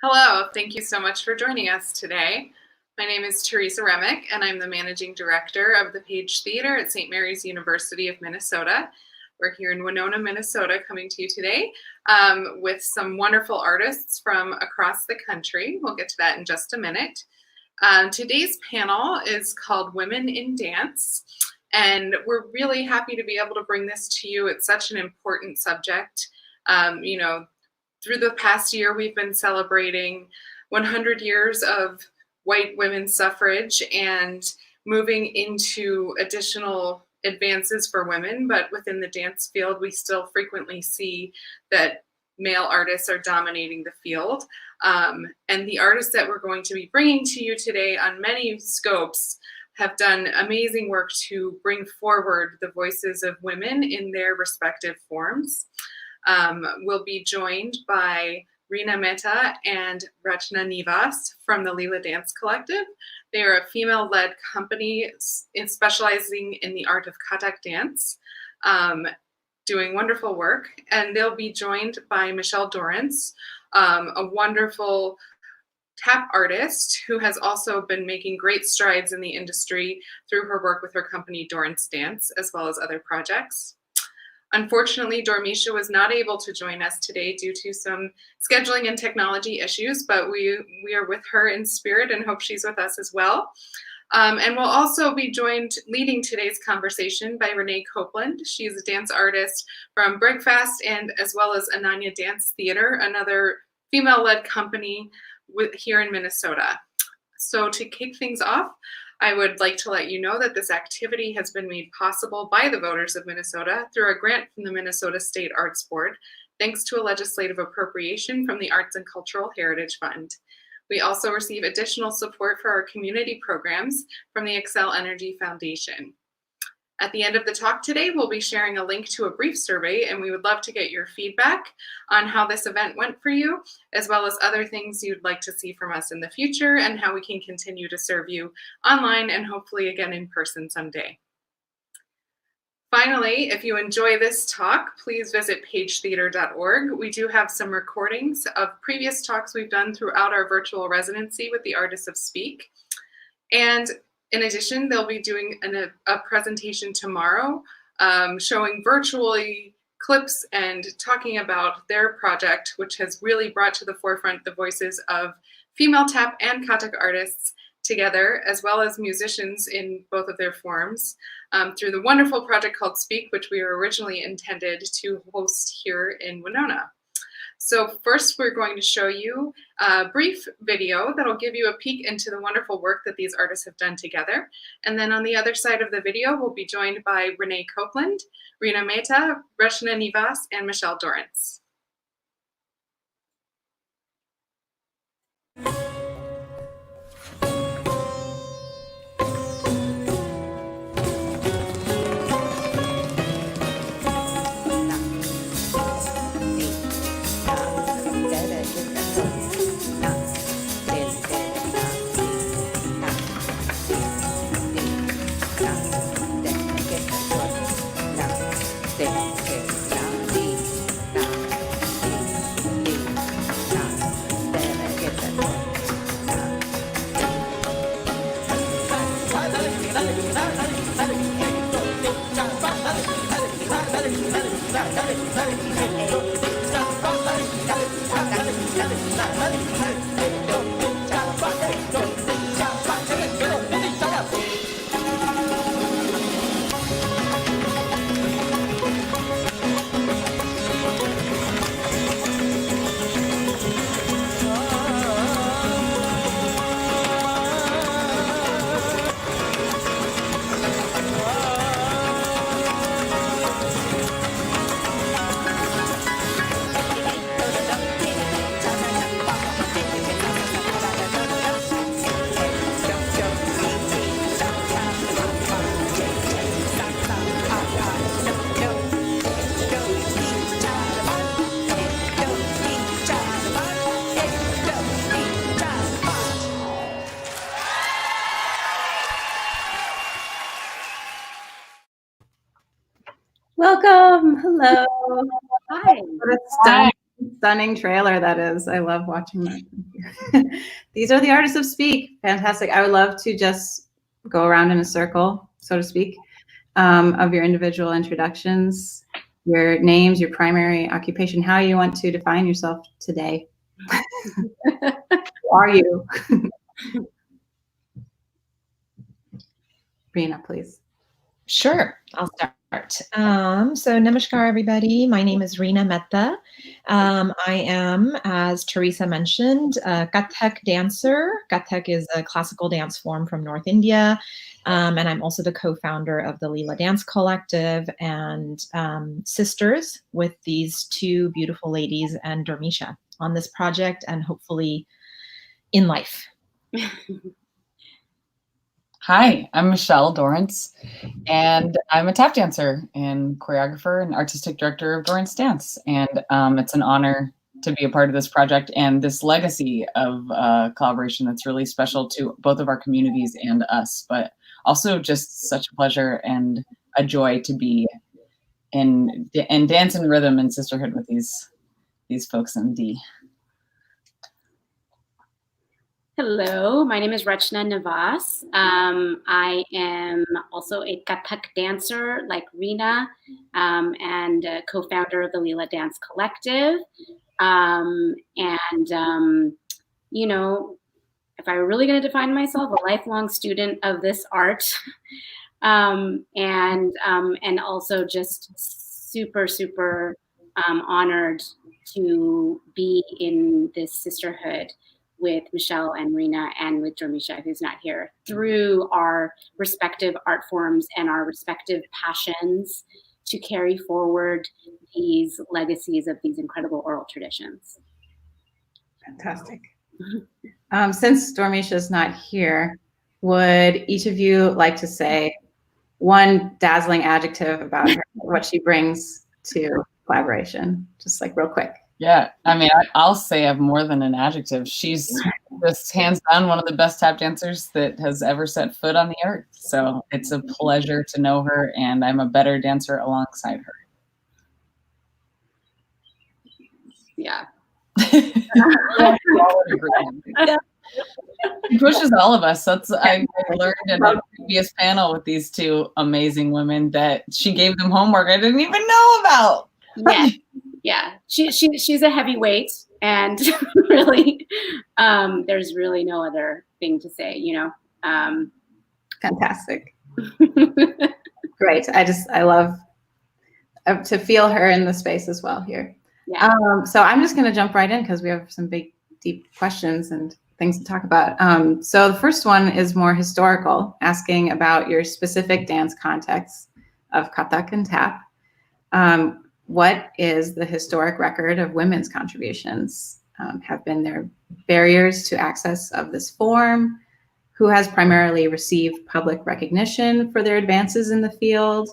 Hello, thank you so much for joining us today. My name is Teresa Remick, and I'm the Managing Director of the Page Theater at St. Mary's University of Minnesota. We're here in Winona, Minnesota, coming to you today with some wonderful artists from across the country. We'll get to that in just a minute. Today's panel is called Women in Dance, and we're really happy to be able to bring this to you. It's such an important subject. Through the past year, we've been celebrating 100 years of white women's suffrage and moving into additional advances for women. But within the dance field, we still frequently see that male artists are dominating the field. And the artists that we're going to be bringing to you today on many scopes have done amazing work to bring forward the voices of women in their respective forms. We'll be joined by Renee Mehta and Rachna Nivas from the Leela Dance Collective. They are a female-led company specializing in the art of Kathak dance, doing wonderful work. And they'll be joined by Michelle Dorrance, a wonderful tap artist who has also been making great strides in the industry through her work with her company Dorrance Dance, as well as other projects. Unfortunately, Dormisha was not able to join us today due to some scheduling and technology issues, but we are with her in spirit and hope she's with us as well. And we'll also be joined leading today's conversation by Renee Copeland. She's a dance artist from Breakfast and as well as Ananya Dance Theater, another female-led company here in Minnesota. So to kick things off, I would like to let you know that this activity has been made possible by the voters of Minnesota through a grant from the Minnesota State Arts Board, thanks to a legislative appropriation from the Arts and Cultural Heritage Fund. We also receive additional support for our community programs from the Xcel Energy Foundation. At the end of the talk today, we'll be sharing a link to a brief survey, and we would love to get your feedback on how this event went for you, as well as other things you'd like to see from us in the future and how we can continue to serve you online and hopefully again in person someday. Finally, if you enjoy this talk, please visit pagetheater.org. We do have some recordings of previous talks we've done throughout our virtual residency with the Artists of Speak. And in addition, they'll be doing a presentation tomorrow showing virtually clips and talking about their project, which has really brought to the forefront the voices of female tap and Kathak artists together, as well as musicians in both of their forms, through the wonderful project called Speak, which we were originally intended to host here in Winona. So first, we're going to show you a brief video that'll give you a peek into the wonderful work that these artists have done together. And then on the other side of the video, we'll be joined by Renee Copeland, Renee Mehta, Rachna Nivas, and Michelle Dorrance. Welcome. Hello. Hi. Let's start. stunning trailer that is. I love watching that. These are the artists of Speak. Fantastic. I would love to just go around in a circle, so to speak, of your individual introductions, your names, your primary occupation, how you want to define yourself today. Who are you? Rena, please. Sure, I'll start. So namaskar, everybody. My name is Rena Mehta. I am, as Teresa mentioned, a Kathak dancer. Kathak is a classical dance form from North India. And I'm also the co-founder of the Leela Dance Collective and sisters with these two beautiful ladies and Dormisha on this project and hopefully in life. Hi, I'm Michelle Dorrance, and I'm a tap dancer and choreographer and artistic director of Dorrance Dance. And it's an honor to be a part of this project and this legacy of collaboration that's really special to both of our communities and us, but also just such a pleasure and a joy to be in dance and rhythm and sisterhood with these folks in D. Hello, my name is Rachna Navas. I am also a Kathak dancer like Rena and co-founder of the Leela Dance Collective. You know, if I were really going to define myself, a lifelong student of this art and also just super honored to be in this sisterhood with Michelle and Rena and with Dormisha, who's not here, through our respective art forms and our respective passions to carry forward these legacies of these incredible oral traditions. Fantastic. Since Dormisha is not here, would each of you like to say one dazzling adjective about her, what she brings to collaboration? Just like real quick. Yeah, I mean, I'll say I have more than an adjective. She's just hands down one of the best tap dancers that has ever set foot on the earth. So it's a pleasure to know her, and I'm a better dancer alongside her. Yeah. She pushes all of us. I learned in a previous panel with these two amazing women that she gave them homework I didn't even know about. Yeah. Yeah, she's a heavyweight, and really, there's really no other thing to say, you know. Fantastic. Great. I love to feel her in the space as well here. Yeah. So I'm just going to jump right in because we have some big, deep questions and things to talk about. So the first one is more historical, asking about your specific dance context of Kathak and tap. What is the historic record of women's contributions? Have been there barriers to access of this form? Who has primarily received public recognition for their advances in the field?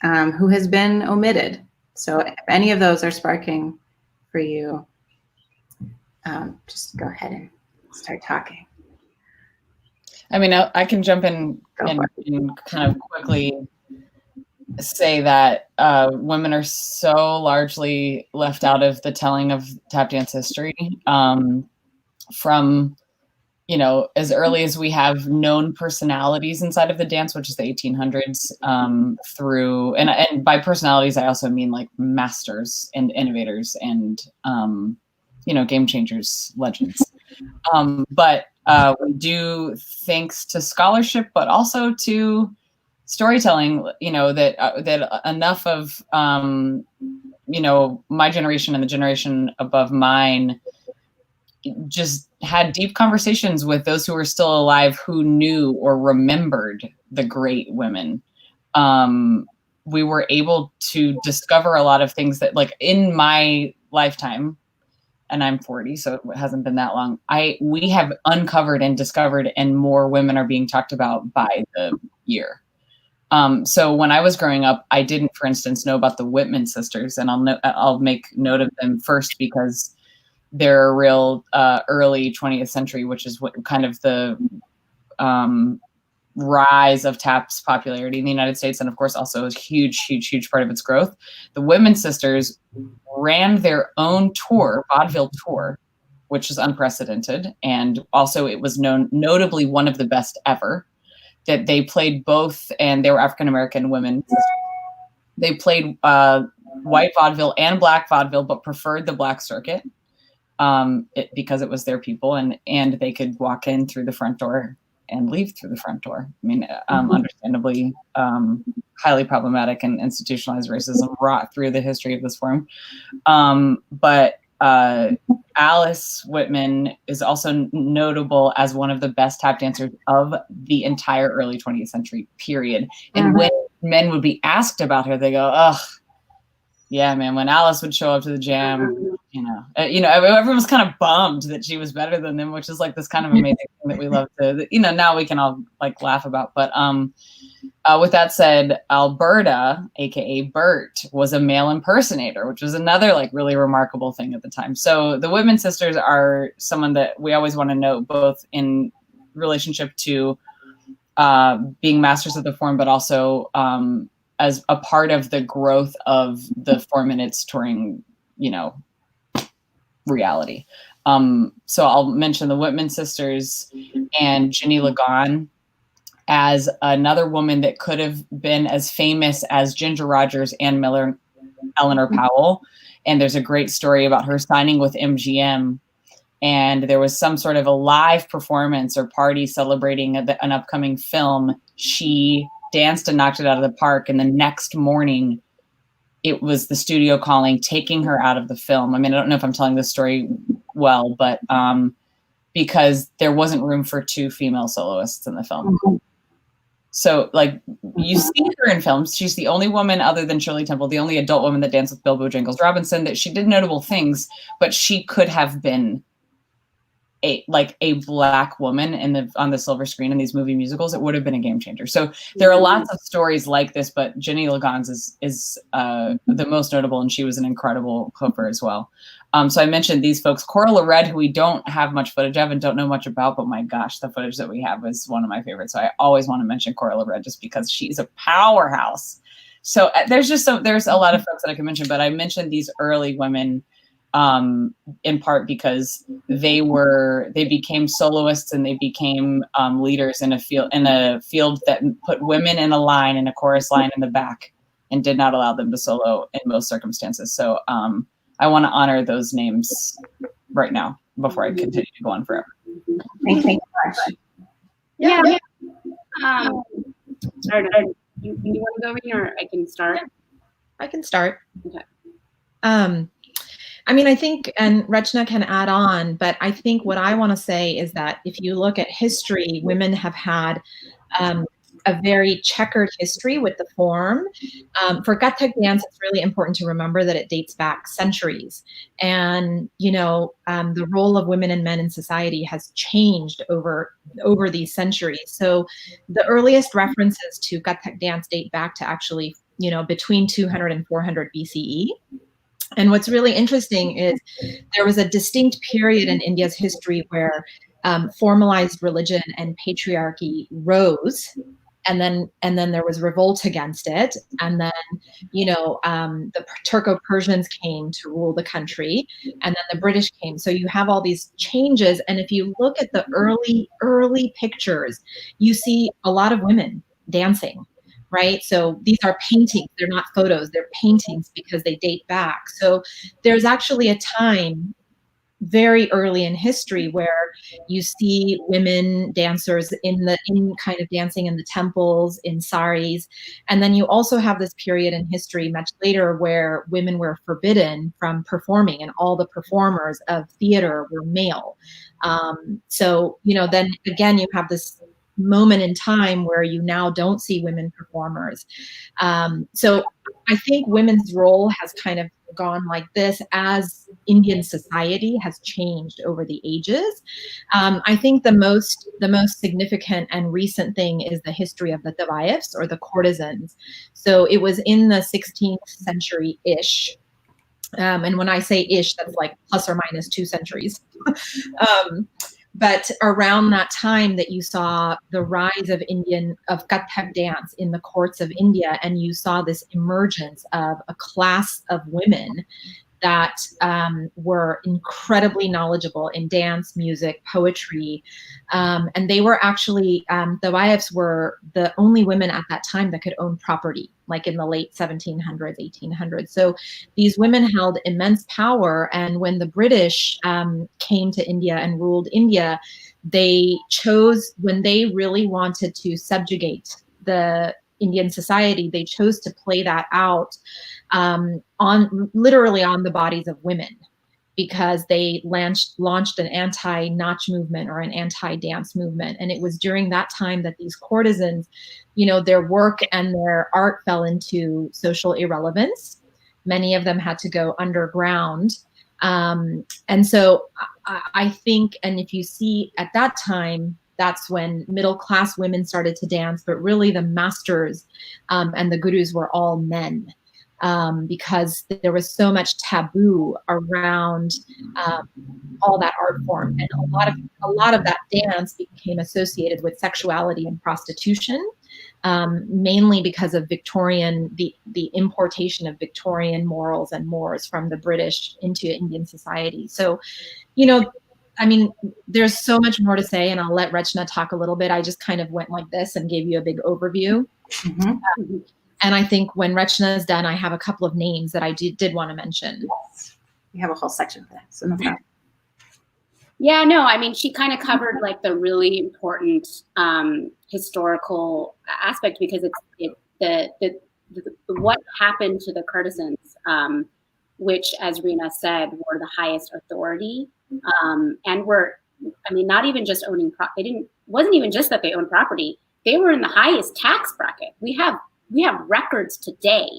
Who has been omitted? So if any of those are sparking for you, just go ahead and start talking. I mean, I can jump in and kind of quickly say that women are so largely left out of the telling of tap dance history from, you know, as early as we have known personalities inside of the dance, which is the 1800s through, and by personalities, I also mean like masters and innovators and, you know, game changers, legends. But we do, thanks to scholarship, but also to storytelling, you know, that enough of, you know, my generation and the generation above mine just had deep conversations with those who were still alive who knew or remembered the great women. We were able to discover a lot of things that, like, in my lifetime, and I'm 40, so it hasn't been that long, we have uncovered and discovered, and more women are being talked about by the year. So when I was growing up, I didn't, for instance, know about the Whitman sisters, and I'll make note of them first because they're a real early 20th century, which is what kind of the rise of tap's popularity in the United States, and of course also a huge part of its growth. The Women Sisters ran their own tour, vaudeville tour, which is unprecedented, and also it was notably one of the best ever. That they played both, and they were African American women. They played white vaudeville and black vaudeville, but preferred the black circuit because it was their people, and they could walk in through the front door and leave through the front door. I mean, understandably, highly problematic and institutionalized racism wrought through the history of this form. But Alice Whitman is also notable as one of the best tap dancers of the entire early 20th century period. And when men would be asked about her, they go, "Ugh, yeah, man." When Alice would show up to the jam, everyone was kind of bummed that she was better than them, which is like this kind of amazing thing that we love to, now we can all like laugh about. But with that said, Alberta, aka Bert, was a male impersonator, which was another like really remarkable thing at the time. So the Women Sisters are someone that we always want to note, both in relationship to being masters of the form, but also as a part of the growth of the form in its touring, reality. So I'll mention the Whitman Sisters and Ginny Ligon as another woman that could have been as famous as Ginger Rogers and Eleanor Powell. And there's a great story about her signing with MGM. And there was some sort of a live performance or party celebrating an upcoming film. She danced and knocked it out of the park. And the next morning, it was the studio calling, taking her out of the film. I mean, I don't know if I'm telling this story well, but because there wasn't room for 2 female soloists in the film. So, like, you see her in films. She's the only woman other than Shirley Temple, the only adult woman that danced with Bilbo Jingles Robinson, that she did notable things, but she could have been a black woman on the silver screen in these movie musicals. It would have been a game changer. So there are lots of stories like this, but Ginny Ligon's is the most notable, and she was an incredible hooper as well. So I mentioned these folks. Cora Lared, who we don't have much footage of and don't know much about, but my gosh, the footage that we have is one of my favorites. So I always want to mention Cora Lared just because she's a powerhouse. So there's a lot of folks that I can mention, but I mentioned these early women in part because they became soloists and they became leaders in a field that put women in a line, in a chorus line in the back, and did not allow them to solo in most circumstances. So I want to honor those names right now before I continue to go on forever. Thank you very much. Yeah. You want to go in, or I can start? Yeah, I can start. Okay. I mean, I think, and Rachna can add on, but I think what I want to say is that if you look at history, women have had a very checkered history with the form. For Kathak dance, it's really important to remember that it dates back centuries. And, the role of women and men in society has changed over these centuries. So the earliest references to Kathak dance date back to actually, between 200 and 400 BCE. And what's really interesting is there was a distinct period in India's history where formalized religion and patriarchy rose, and then there was revolt against it, and then the Turco-Persians came to rule the country, and then the British came. So you have all these changes, and if you look at the early pictures, you see a lot of women dancing. Right? So these are paintings. They're not photos. They're paintings because they date back. So there's actually a time very early in history where you see women dancers in kind of dancing in the temples, in saris. And then you also have this period in history much later where women were forbidden from performing, and all the performers of theater were male. So, then again, you have this moment in time where you now don't see women performers. So I think women's role has kind of gone like this as Indian society has changed over the ages. I think the most significant and recent thing is the history of the Tavaifs, or the courtesans. So it was in the 16th century-ish. And when I say ish, that's like plus or minus 2 centuries. But around that time that you saw the rise of Kathak dance in the courts of India, and you saw this emergence of a class of women that were incredibly knowledgeable in dance, music, poetry. And they were actually, the wives were the only women at that time that could own property, like in the late 1700s, 1800s. So these women held immense power. And when the British came to India and ruled India, they chose, when they really wanted to subjugate the Indian society, they chose to play that out literally on the bodies of women, because they launched an anti-naach movement or an anti-dance movement. And it was during that time that these courtesans, their work and their art fell into social irrelevance. Many of them had to go underground. And so I think, and if you see at that time, that's when middle-class women started to dance, but really the masters and the gurus were all men, because there was so much taboo around all that art form, and a lot of that dance became associated with sexuality and prostitution, mainly because of the importation of Victorian morals and mores from the British into Indian society. So, there's so much more to say, and I'll let Rachna talk a little bit. I just kind of went like this and gave you a big overview. Mm-hmm. And I think when Rachna is done, I have a couple of names that I did want to mention. Yes. We have a whole section for that. So no problem. Yeah, no, she kind of covered like the really important historical aspect, because it's what happened to the courtesans, which, as Rena said, were the highest authority, and were, not even just owning wasn't even just that they owned property, they were in the highest tax bracket. We have records today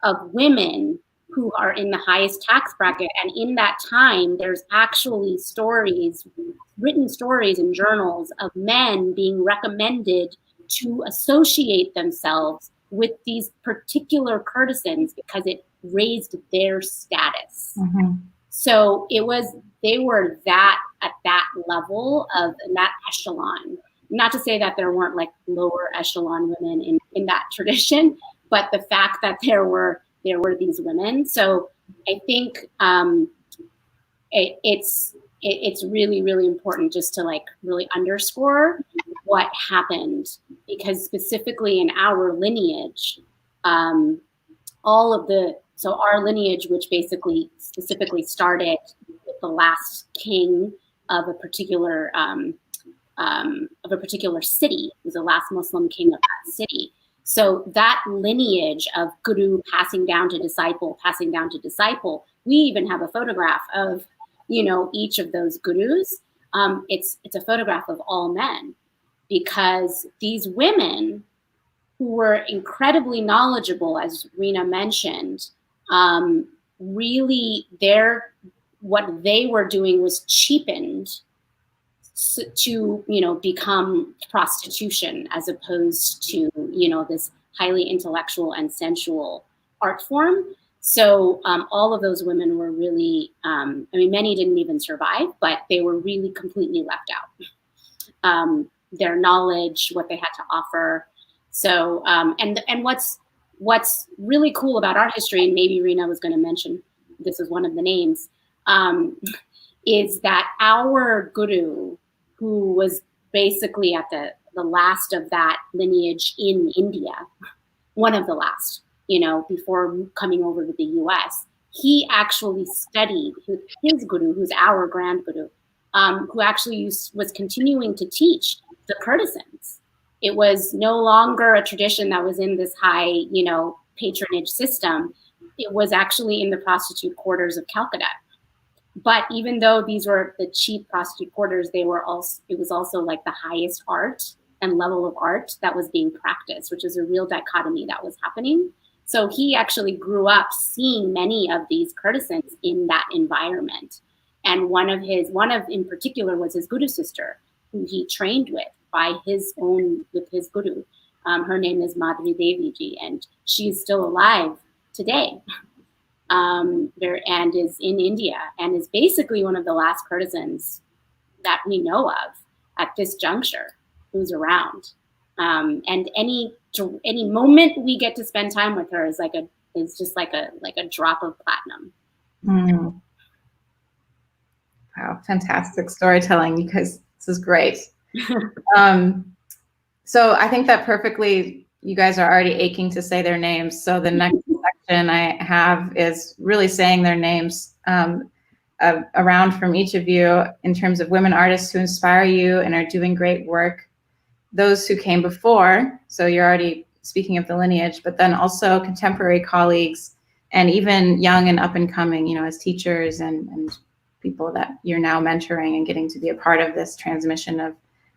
of women who are in the highest tax bracket. And in that time, there's actually written stories in journals of men being recommended to associate themselves with these particular courtesans because it raised their status. Mm-hmm. So they were at that level in that echelon. Not to say that there weren't like lower echelon women in that tradition, but the fact that there were these women. So I think it's really, really important just to like really underscore what happened, because specifically in our lineage, our lineage, which basically specifically started with the last king of a particular city, was the last Muslim king of that city. So that lineage of guru passing down to disciple, we even have a photograph of, each of those gurus. It's a photograph of all men, because these women who were incredibly knowledgeable, as Rena mentioned, really what they were doing was cheapened to become prostitution, as opposed to this highly intellectual and sensual art form. So all of those women were really, many didn't even survive, but they were really completely left out. Their knowledge, what they had to offer. So and what's really cool about our history, and maybe Rena was going to mention this is one of the names, is that our guru, who was basically at the last of that lineage in India, one of the last, before coming over to the US, he actually studied with his guru, who's our grand guru, who actually was continuing to teach the courtesans. It was no longer a tradition that was in this high, patronage system. It was actually in the prostitute quarters of Calcutta. But even though these were the cheap prostitute quarters, it was also like the highest art and level of art that was being practiced, which is a real dichotomy that was happening. So he actually grew up seeing many of these courtesans in that environment. And one of in particular was his guru sister, who he trained with with his guru. Her name is Madhuri Devi Ji, and she's still alive today. And is in India, and is basically one of the last courtesans that we know of at this juncture who's around. And any moment we get to spend time with her is just like a drop of platinum. Mm. Wow, fantastic storytelling, you guys. This is great. So I think that perfectly, you guys are already aching to say their names. So the next section I have is really saying their names around from each of you in terms of women artists who inspire you and are doing great work. Those who came before, so you're already speaking of the lineage, but then also contemporary colleagues and even young and up and coming, as teachers and people that you're now mentoring and getting to be a part of this transmission of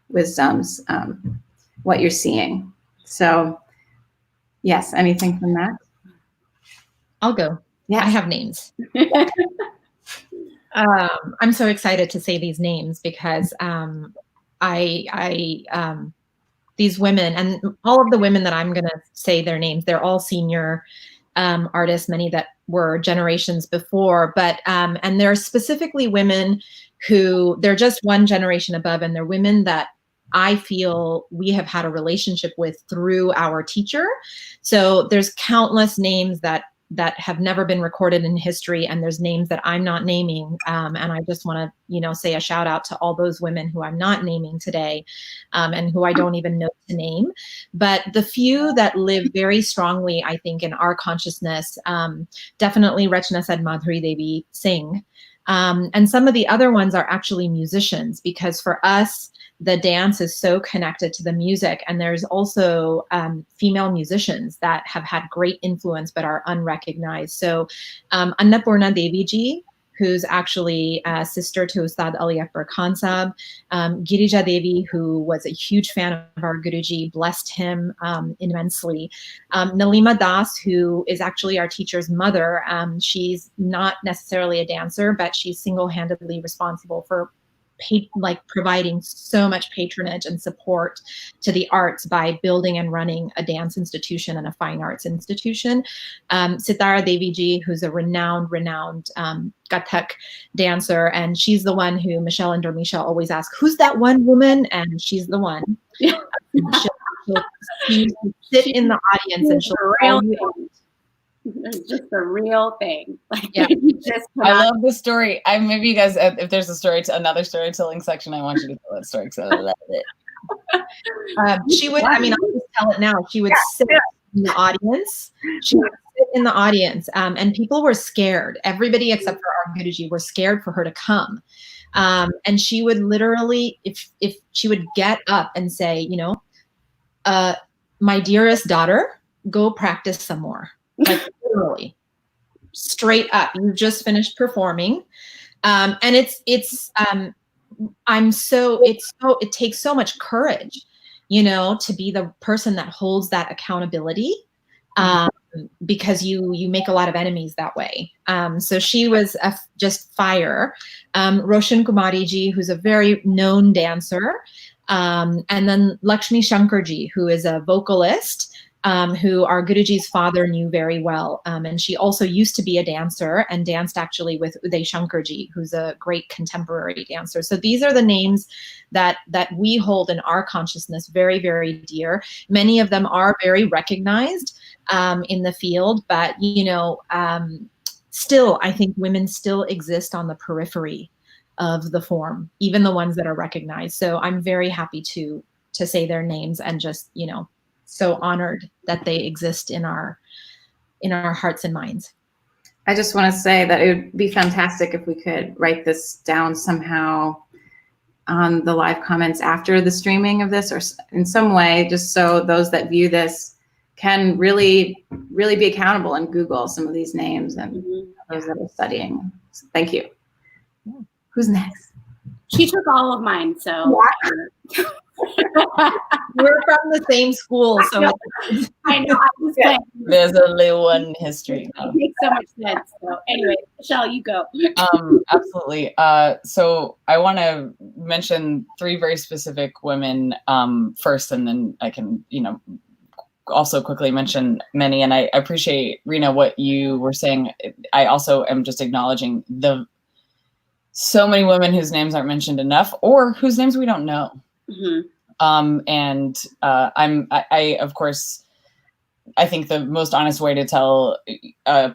wisdoms, what you're seeing. So yes, anything from that? I'll go. Yeah, I have names. I'm so excited to say these names because these women, and all of the women that I'm going to say their names, they're all senior artists, many that were generations before, but and they're specifically women who they're just one generation above, and they're women that I feel we have had a relationship with through our teacher. So there's countless names that have never been recorded in history, and there's names that I'm not naming. And I just want to, say a shout out to all those women who I'm not naming today, and who I don't even know to name. But the few that live very strongly, I think, in our consciousness, definitely Rachna said Madhuri Devi Singh. And some of the other ones are actually musicians, because for us, the dance is so connected to the music. And there's also female musicians that have had great influence but are unrecognized. So Annapurna Devi ji, who's actually a sister to Ustad Ali Akbar Khan Sahab, Girija Devi, who was a huge fan of our Guruji, blessed him immensely. Nalima Das, who is actually our teacher's mother. She's not necessarily a dancer, but she's single-handedly responsible for providing so much patronage and support to the arts by building and running a dance institution and a fine arts institution. Sitara Devi ji, who's a renowned Kathak dancer, and she's the one who Michelle and Dormisha always ask, who's that one woman? And she's the one. She'll sit in the audience and she'll tell you. It's just a real thing. Yeah. I love the story. Maybe you guys, if there's another storytelling section, I want you to tell that story because I love it. She would, I'll just tell it now. She would sit in the audience. She would sit in the audience, and people were scared. Everybody except for our Guruji were scared for her to come. And she would literally, if she would get up and say, my dearest daughter, go practice some more. Literally, straight up. You just finished performing, and it takes so much courage, to be the person that holds that accountability, because you make a lot of enemies that way. So she was just fire. Roshan Kumari ji, who's a very known dancer, and then Lakshmi Shankar ji, who is a vocalist. Who our Guruji's father knew very well. And she also used to be a dancer and danced actually with Uday Shankarji, who's a great contemporary dancer. So these are the names that we hold in our consciousness very, very dear. Many of them are very recognized in the field, but, still, I think women still exist on the periphery of the form, even the ones that are recognized. So I'm very happy to say their names and just, so honored that they exist in our hearts and minds. I just want to say that it would be fantastic if we could write this down somehow on the live comments after the streaming of this, or in some way, just so those that view this can really, really be accountable and Google some of these names and those that are studying. So thank you. Who's next? She took all of mine, so. Yeah. We're from the same school, so I know. There's only one history. It makes so much sense. So anyway, Michelle, you go. Absolutely. So I want to mention three very specific women first, and then I can, also quickly mention many. And I appreciate, Rena, what you were saying. I also am just acknowledging so many women whose names aren't mentioned enough, or whose names we don't know. I of course, I think the most honest way to tell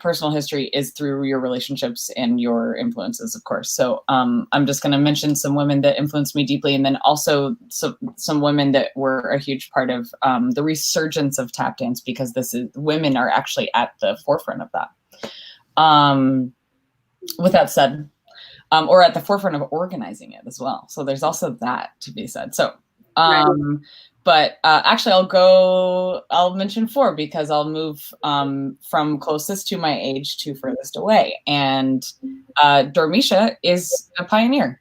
personal history is through your relationships and your influences, of course. So I'm just going to mention some women that influenced me deeply, and then also some women that were a huge part of the resurgence of tap dance, because women are actually at the forefront of that. With that said, or at the forefront of organizing it as well. So there's also that to be said. So, but actually I'll mention 4, because I'll move from closest to my age to furthest away. And Dormisha is a pioneer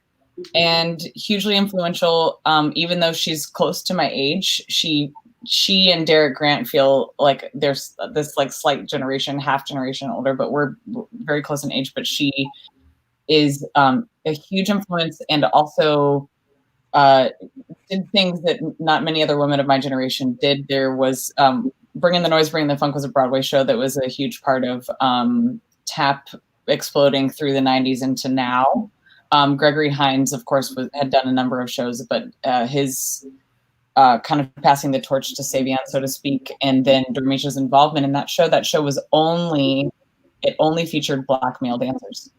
and hugely influential. Even though she's close to my age, she and Derek Grant feel like there's this like slight generation, half generation older, but we're very close in age. But she is a huge influence, and also did things that not many other women of my generation did. There was Bring in the Noise, Bring in the Funk was a Broadway show that was a huge part of tap exploding through the 90s into now. Gregory Hines, of course, had done a number of shows, but his kind of passing the torch to Savion, so to speak, and then Dormisha's involvement in that show was only featured Black male dancers.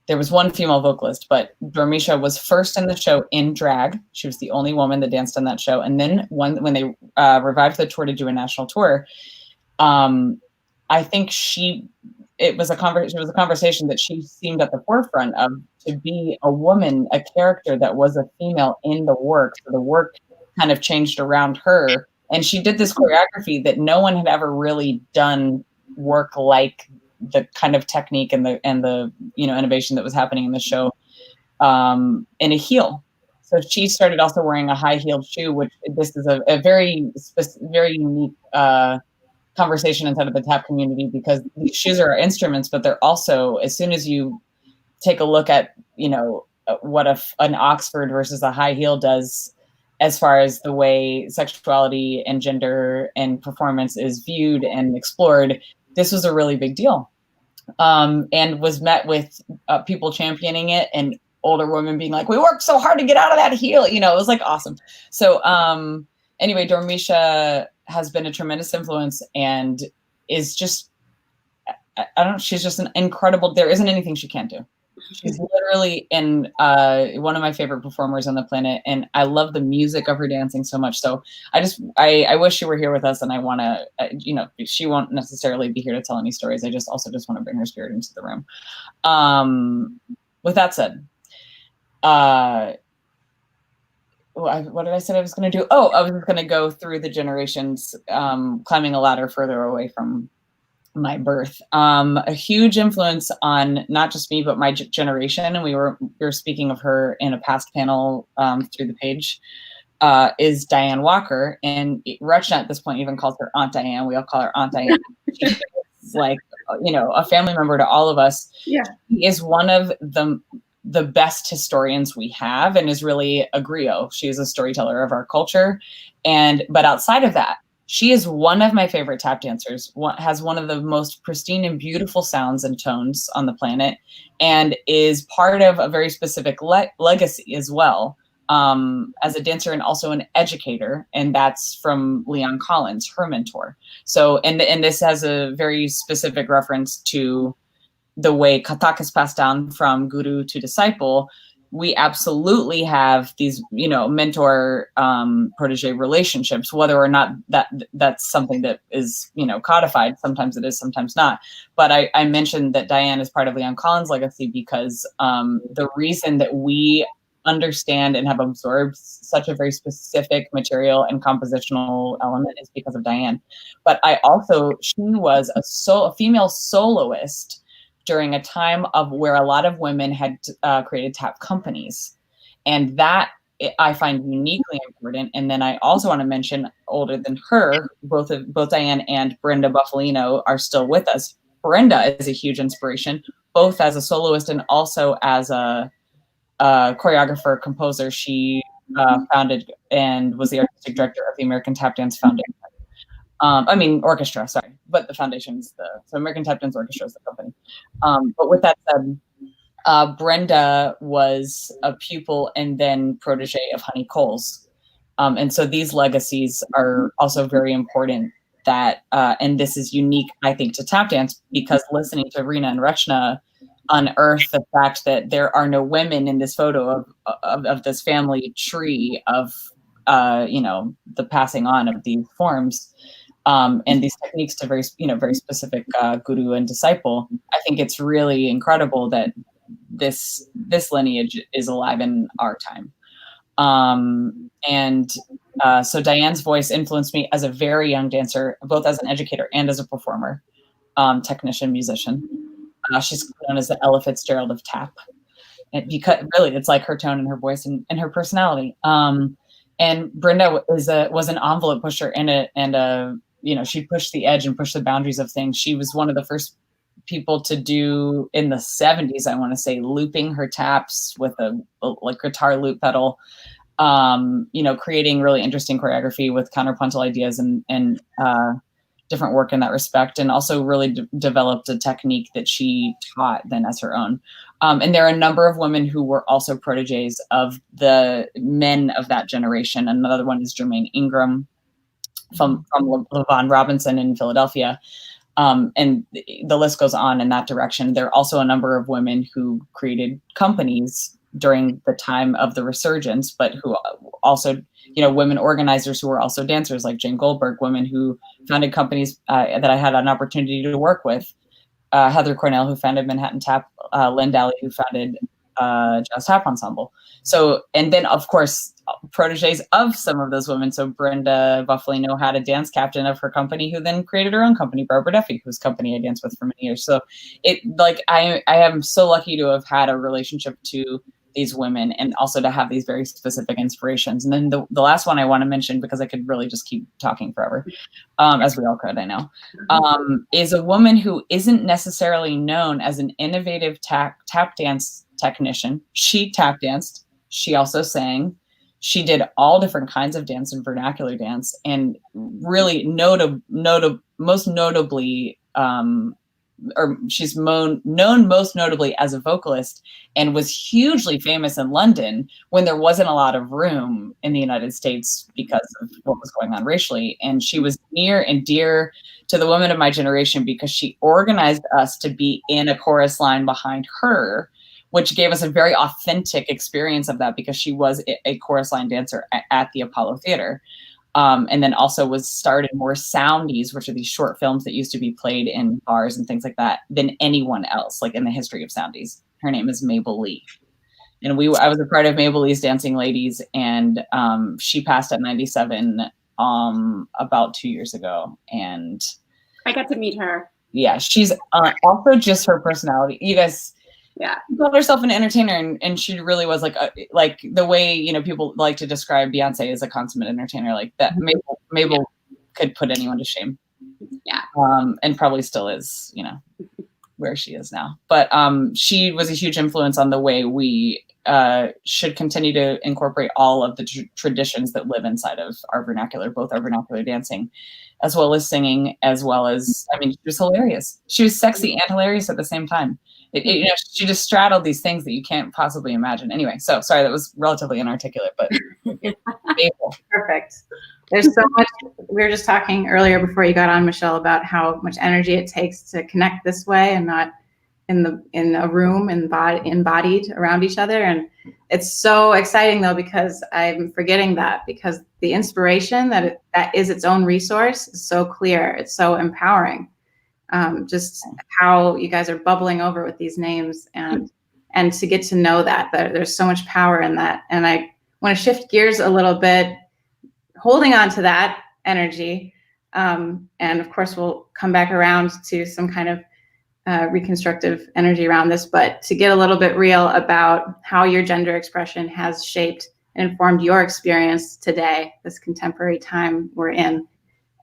There was one female vocalist, but Dormisha was first in the show in drag. She was the only woman that danced on that show. And then when they revived the tour to do a national tour, I think it was a conversation that she seemed at the forefront of, to be a woman, a character that was a female in the work. So the work kind of changed around her. And she did this choreography that no one had ever really done work like the kind of technique and the innovation that was happening in the show in a heel. So she started also wearing a high heeled shoe, which this is a very unique conversation inside of the tap community, because these shoes are instruments, but they're also, as soon as you take a look at what an Oxford versus a high heel does as far as the way sexuality and gender and performance is viewed and explored, this was a really big deal. And was met with people championing it, and older women being like, we worked so hard to get out of that heel. It was like awesome. So anyway, Dormisha has been a tremendous influence and is just, she's just an incredible, there isn't anything she can't do. She's literally one of my favorite performers on the planet, and I love the music of her dancing so much. So I wish she were here with us, and I want to, she won't necessarily be here to tell any stories. I just want to bring her spirit into the room. With that said, what did I say I was going to do? Oh, I was going to go through the generations, climbing a ladder further away from my birth. A huge influence on not just me, but my generation. And we were speaking of her in a past panel through the page, is Diane Walker. And Rachna at this point even calls her Aunt Diane. We all call her Aunt Diane. She's like, a family member to all of us. Yeah. She is one of the best historians we have, and is really a griot. She is a storyteller of our culture. But outside of that, she is one of my favorite tap dancers, has one of the most pristine and beautiful sounds and tones on the planet, and is part of a very specific legacy as well, as a dancer and also an educator. And that's from Leon Collins, her mentor. So, and this has a very specific reference to the way Kathak is passed down from guru to disciple. We absolutely have these, mentor protege relationships, whether or not that's something that is, codified. Sometimes it is, sometimes not. But I mentioned that Diane is part of Leon Collins' legacy because the reason that we understand and have absorbed such a very specific material and compositional element is because of Diane. But she was a female soloist during a time of where a lot of women had created tap companies. And that I find uniquely important. And then I also want to mention, older than her, both Diane and Brenda Buffalino are still with us. Brenda is a huge inspiration, both as a soloist and also as a choreographer, composer. She founded and was the artistic director of the American Tap Dance Foundation. Orchestra, sorry, but the foundation is so American Tap Dance Orchestra is the company. But with that said, Brenda was a pupil and then protege of Honey Coles. And so these legacies are also very important that, and this is unique, I think, to tap dance, because listening to Rena and Rachna unearth the fact that there are no women in this photo of this family tree of, the passing on of these forms. And these techniques to very specific guru and disciple. I think it's really incredible that this lineage is alive in our time. So Diane's voice influenced me as a very young dancer, both as an educator and as a performer, technician, musician. She's known as the Ella Fitzgerald of tap, and because really it's like her tone and her voice and her personality. And Brenda was an envelope pusher and she pushed the edge and pushed the boundaries of things. She was one of the first people to do, in the 70s, I want to say, looping her taps with a guitar loop pedal, creating really interesting choreography with counterpuntal ideas and different work in that respect, and also really developed a technique that she taught then as her own. And there are a number of women who were also proteges of the men of that generation. Another one is Jermaine Ingram from LaVon Robinson in Philadelphia. And the list goes on in that direction. There are also a number of women who created companies during the time of the resurgence, but who also, women organizers who were also dancers, like Jane Goldberg, women who founded companies that I had an opportunity to work with. Heather Cornell, who founded Manhattan Tap, Lynn Daly, who founded Jazz Tap Ensemble. So, and then of course, proteges of some of those women. So Brenda Buffalino had a dance captain of her company who then created her own company, Barbara Duffy, whose company I danced with for many years. So I am so lucky to have had a relationship to these women and also to have these very specific inspirations. And then the last one I want to mention, because I could really just keep talking forever, as we all could, I know, is a woman who isn't necessarily known as an innovative tap dance technician. She tap danced. She also sang. She did all different kinds of dance and vernacular dance, and really most notably, she's known most notably as a vocalist, and was hugely famous in London when there wasn't a lot of room in the United States because of what was going on racially. And she was near and dear to the women of my generation because she organized us to be in a chorus line behind her, which gave us a very authentic experience of that, because she was a chorus line dancer at the Apollo Theater. And then also starred in more soundies, which are these short films that used to be played in bars and things like that, than anyone else, like in the history of soundies. Her name is Mabel Lee. And I was a part of Mabel Lee's Dancing Ladies, and she passed at 97 about 2 years ago. And I got to meet her. Yeah, she's also just her personality. You guys... Yeah, she called herself an entertainer, and she really was like the way people like to describe Beyonce as a consummate entertainer, like that. Mabel could put anyone to shame. Yeah, and probably still is, where she is now. But she was a huge influence on the way we should continue to incorporate all of the traditions that live inside of our vernacular, both our vernacular dancing, as well as singing, as well as, she was hilarious. She was sexy and hilarious at the same time. She just straddled these things that you can't possibly imagine. Anyway, so sorry, that was relatively inarticulate, but perfect. There's so much. We were just talking earlier before you got on, Michelle, about how much energy it takes to connect this way and not in a room embodied around each other. And it's so exciting though, because I'm forgetting that, because the inspiration that is its own resource is so clear. It's so empowering. Just how you guys are bubbling over with these names, and to get to know that there's so much power in that. And I want to shift gears a little bit, holding on to that energy. And of course, we'll come back around to some kind of reconstructive energy around this, but to get a little bit real about how your gender expression has shaped and informed your experience today, this contemporary time we're in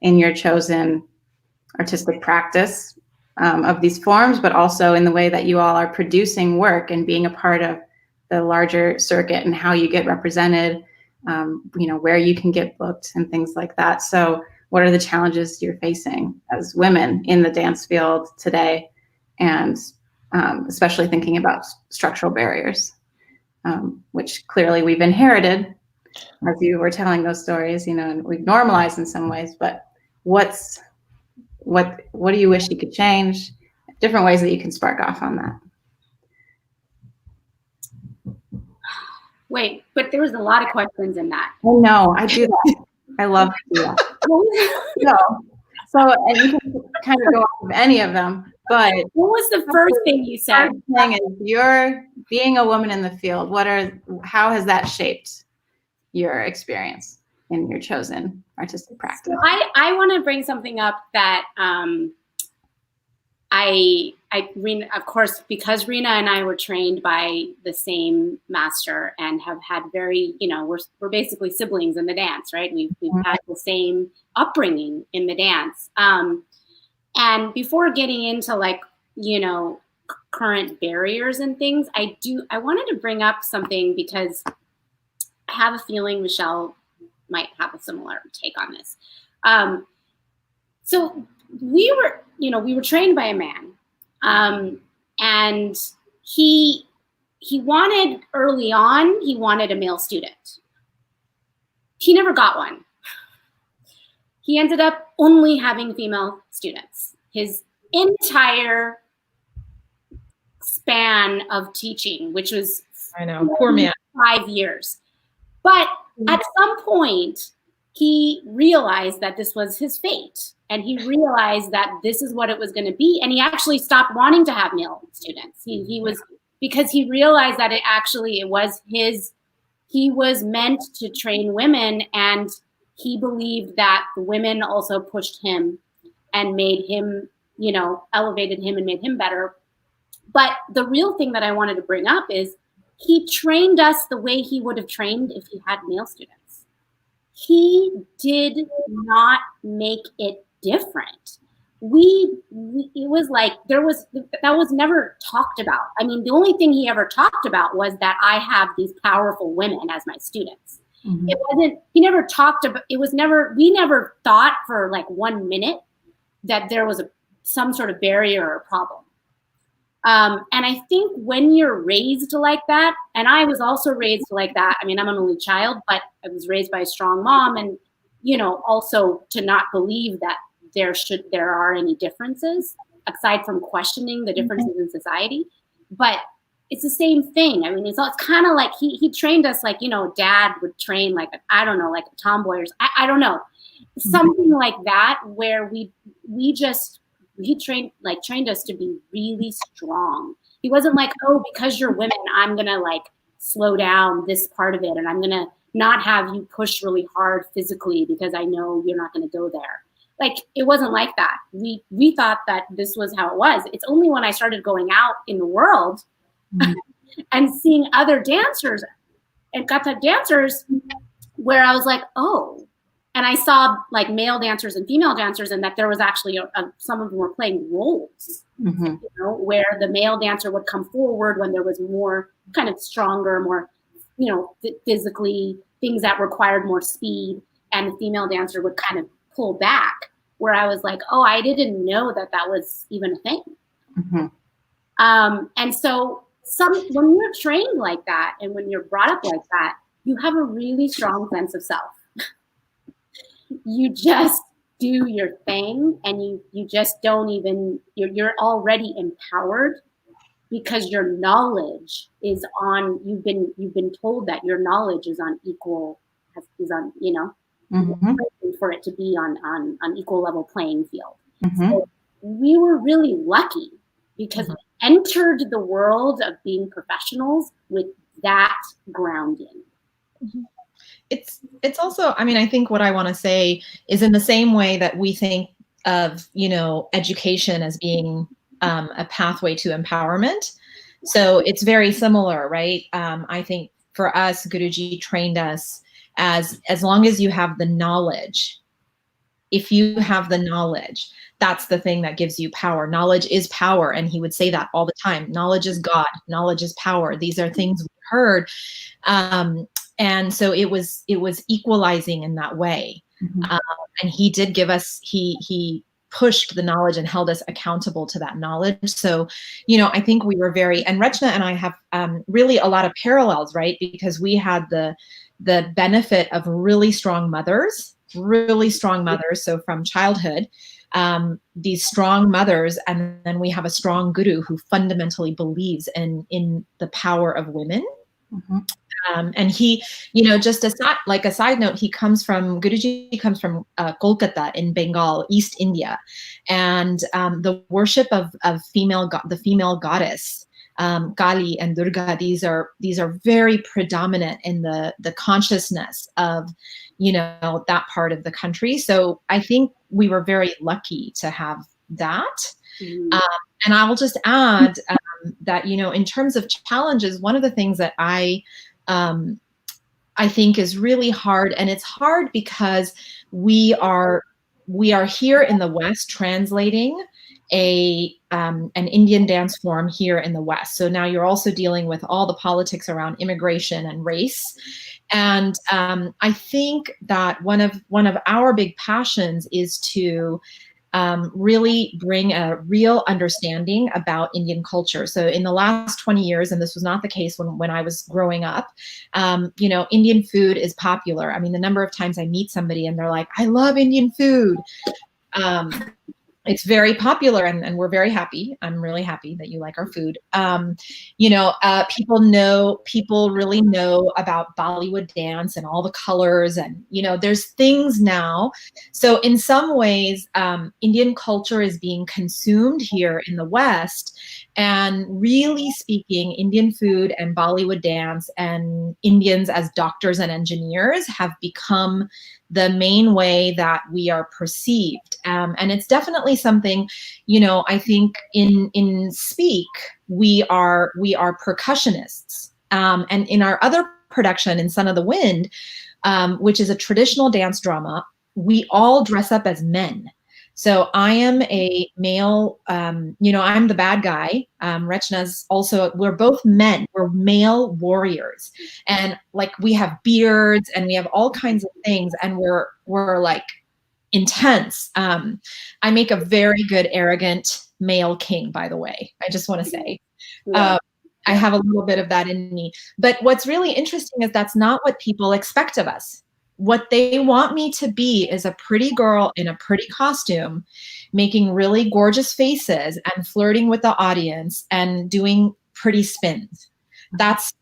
your chosen artistic practice of these forms, but also in the way that you all are producing work and being a part of the larger circuit and how you get represented, where you can get booked and things like that. So what are the challenges you're facing as women in the dance field today? And especially thinking about structural barriers, which clearly we've inherited as you were telling those stories, and we've normalized in some ways, but what do you wish you could change? Different ways that you can spark off on that. Wait, but there was a lot of questions in that. Oh no, I do that. I love to do that. So, and you can kind of go off of any of them, but what was the first thing you said? The thing is, you're being a woman in the field. How has that shaped your experience in your chosen artistic practice? So I want to bring something up that Rena, of course, because Rena and I were trained by the same master and have had very, we're basically siblings in the dance, right? We've had the same upbringing in the dance. And before getting into current barriers and things, I wanted to bring up something because I have a feeling Michelle might have a similar take on this. So we were trained by a man, and he wanted early on, he wanted a male student. He never got one. He ended up only having female students. His entire span of teaching, which was poor man, 5 years. But at some point, he realized that this was his fate. And he realized that this is what it was going to be. And he actually stopped wanting to have male students. Because he realized that he was meant to train women. And he believed that the women also pushed him and made him, elevated him and made him better. But the real thing that I wanted to bring up is he trained us the way he would have trained if he had male students. He did not make it different. It was like that was never talked about. I mean, the only thing he ever talked about was that I have these powerful women as my students. Mm-hmm. We never thought for 1 minute that there was some sort of barrier or problem. And I think when you're raised like that, and I was also raised like that. I mean, I'm an only child, but I was raised by a strong mom, and also to not believe that there are any differences aside from questioning the differences in society. But it's the same thing. I mean, it's kind of like he trained us like, dad would train like a tomboy or I don't know, something like that, where he trained us to be really strong. He wasn't like, oh, because you're women, I'm going to slow down this part of it. And I'm going to not have you push really hard physically because I know you're not going to go there. It wasn't like that. We thought that this was how it was. It's only when I started going out in the world and seeing other dancers and Kathak dancers where I was like, oh, and I saw male dancers and female dancers, and that there was actually some of them were playing roles, where the male dancer would come forward when there was more kind of stronger, more, physically things that required more speed, and the female dancer would kind of pull back, where I was like, oh, I didn't know that was even a thing. Mm-hmm. And so when you're trained like that, and when you're brought up like that, you have a really strong sense of self. You just do your thing, and you just don't even, you're already empowered because your knowledge is on, you've been told that your knowledge is on equal, for it to be on equal level playing field. Mm-hmm. So we were really lucky because we entered the world of being professionals with that grounding. Mm-hmm. It's also, I mean, I think what I want to say is in the same way that we think of, education as being a pathway to empowerment. So it's very similar, right? I think for us, Guruji trained us as long as you have the knowledge, if you have the knowledge, that's the thing that gives you power. Knowledge is power. And he would say that all the time. Knowledge is God. Knowledge is power. These are things we heard. And so it was equalizing in that way. Mm-hmm. And he did give us, he pushed the knowledge and held us accountable to that knowledge. So, I think we were and Rachna and I have really a lot of parallels, right? Because we had the benefit of really strong mothers. So from childhood, these strong mothers, and then we have a strong guru who fundamentally believes in the power of women. Mm-hmm. And he, just a side note, Guruji comes from Kolkata in Bengal, East India, and the worship of the female goddess, Kali and Durga, these are very predominant in the consciousness of, that part of the country. So I think we were very lucky to have that. Mm. And I will just add that, in terms of challenges, one of the things that I think is really hard, and it's hard because we are here in the West translating an Indian dance form here in the West. So now you're also dealing with all the politics around immigration and race. And I think that one of our big passions is to really bring a real understanding about Indian culture. So in the last 20 years, and this was not the case when I was growing up, Indian food is popular. I mean, the number of times I meet somebody and they're like, I love Indian food. It's very popular, and we're very happy. I'm really happy that you like our food. People really know about Bollywood dance and all the colors, and there's things now. So in some ways, Indian culture is being consumed here in the West, and really speaking, Indian food and Bollywood dance and Indians as doctors and engineers have become the main way that we are perceived. And it's definitely something, I think in Speak, we are percussionists. And in our other production, in Son of the Wind, which is a traditional dance drama, we all dress up as men. So I am a male, I'm the bad guy. Rachna's also, we're both men, we're male warriors. And like, we have beards and we have all kinds of things, and we're like intense. I make a very good, arrogant male king, by the way. I just want to say, I have a little bit of that in me. But what's really interesting is that's not what people expect of us. What they want me to be is a pretty girl in a pretty costume, making really gorgeous faces and flirting with the audience and doing pretty spins. That's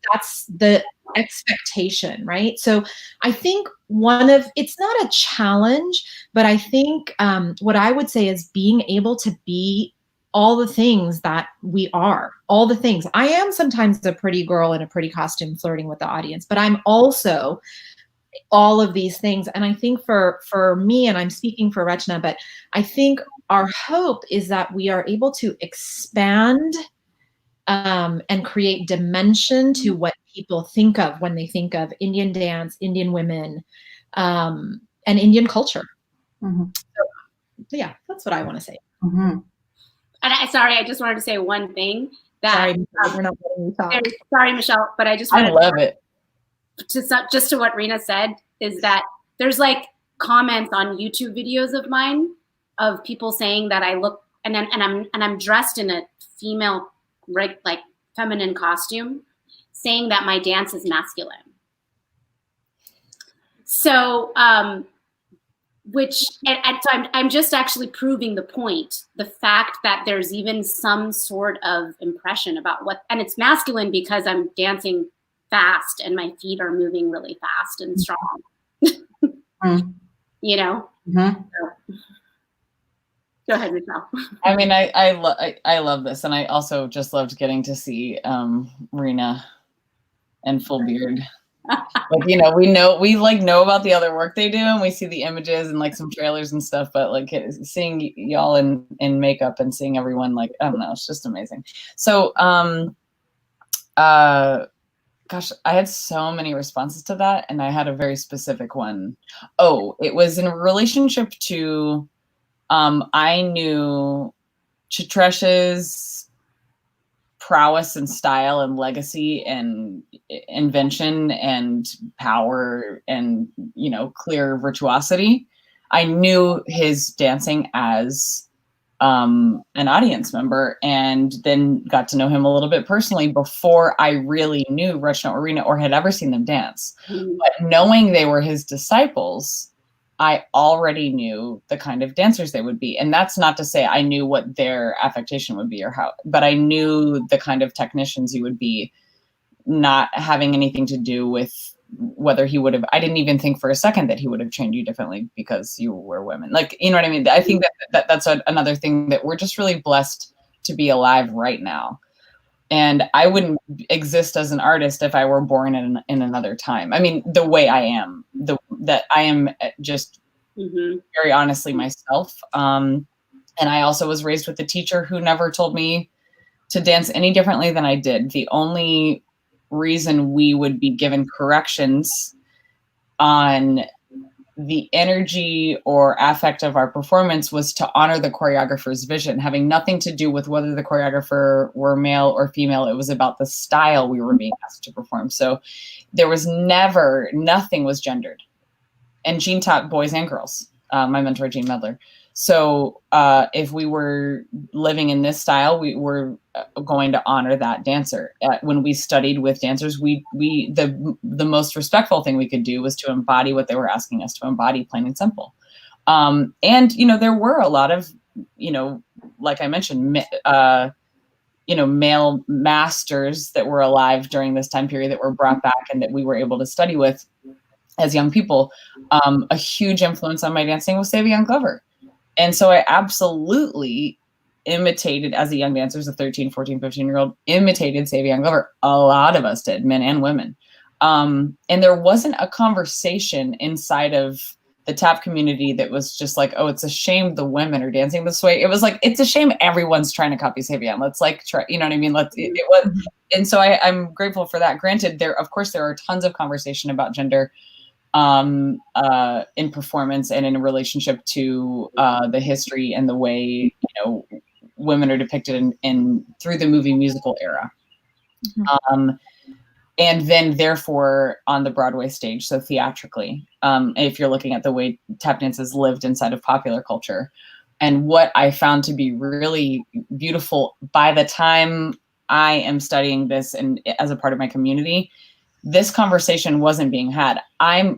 the expectation, right? So I think it's not a challenge, but I think what I would say is being able to be all the things that we are, all the things. I am sometimes a pretty girl in a pretty costume flirting with the audience, but I'm also all of these things. And I think for me, and I'm speaking for Rachna, but I think our hope is that we are able to expand and create dimension to what people think of when they think of Indian dance, Indian women, and Indian culture. Mm-hmm. So, yeah, that's what I want to say. Mm-hmm. And I just wanted to say one thing. Sorry, we're not letting you talk. Sorry, Michelle, but I just I love it. Just to what Rena said, is that there's like comments on YouTube videos of mine of people saying that I look, and I'm dressed in a female, like feminine costume, saying that my dance is masculine. So, so I'm just actually proving the point, the fact that there's even some sort of impression about and it's masculine because I'm dancing fast and my feet are moving really fast and strong. Mm-hmm. Mm-hmm. So, go ahead, Michelle. I mean, I love this, and I also just loved getting to see Rena in full beard. Like, we know about the other work they do, and we see the images and like some trailers and stuff, but like seeing y'all in makeup and seeing everyone, like, I don't know, it's just amazing. So gosh, I had so many responses to that, and I had a very specific one. Oh, it was in relationship to I knew Chitresh's prowess and style and legacy and invention and power and, clear virtuosity. I knew his dancing as an audience member, and then got to know him a little bit personally before I really knew Rachna or Rena or had ever seen them dance. But knowing they were his disciples, I already knew the kind of dancers they would be. And that's not to say I knew what their affectation would be or how, but I knew the kind of technicians he would be, not having anything to do with whether he would have, I didn't even think for a second that he would have trained you differently because you were women. Like, you know what I mean? I think that's another thing, that we're just really blessed to be alive right now. And I wouldn't exist as an artist if I were born in another time. I mean, the way I am, that I am just very honestly myself. And I also was raised with a teacher who never told me to dance any differently than I did. The only reason we would be given corrections on the energy or affect of our performance was to honor the choreographer's vision, having nothing to do with whether the choreographer were male or female. It was about the style we were being asked to perform. So there was nothing was gendered. And Jean taught boys and girls, my mentor, Jean Medler. So if we were living in this style, we were going to honor that dancer. When we studied with dancers, the most respectful thing we could do was to embody what they were asking us to embody, plain and simple. And, there were a lot of, like I mentioned, male masters that were alive during this time period that were brought back and that we were able to study with as young people. A huge influence on my dancing was Savion Glover. And so I absolutely imitated, as a young dancer, as a 13, 14, 15-year-old, imitated Savion Glover. A lot of us did, men and women. And there wasn't a conversation inside of the tap community that was just like, oh, it's a shame the women are dancing this way. It was like, it's a shame everyone's trying to copy Savion. Let's try, you know what I mean? It was, and so I'm grateful for that. Granted, of course, there are tons of conversation about gender in performance and in relationship to the history and the way women are depicted in through the movie musical era, and then therefore on the Broadway stage, so theatrically, if you're looking at the way tap dances lived inside of popular culture. And what I found to be really beautiful by the time I am studying this and as a part of my community, this conversation wasn't being had. I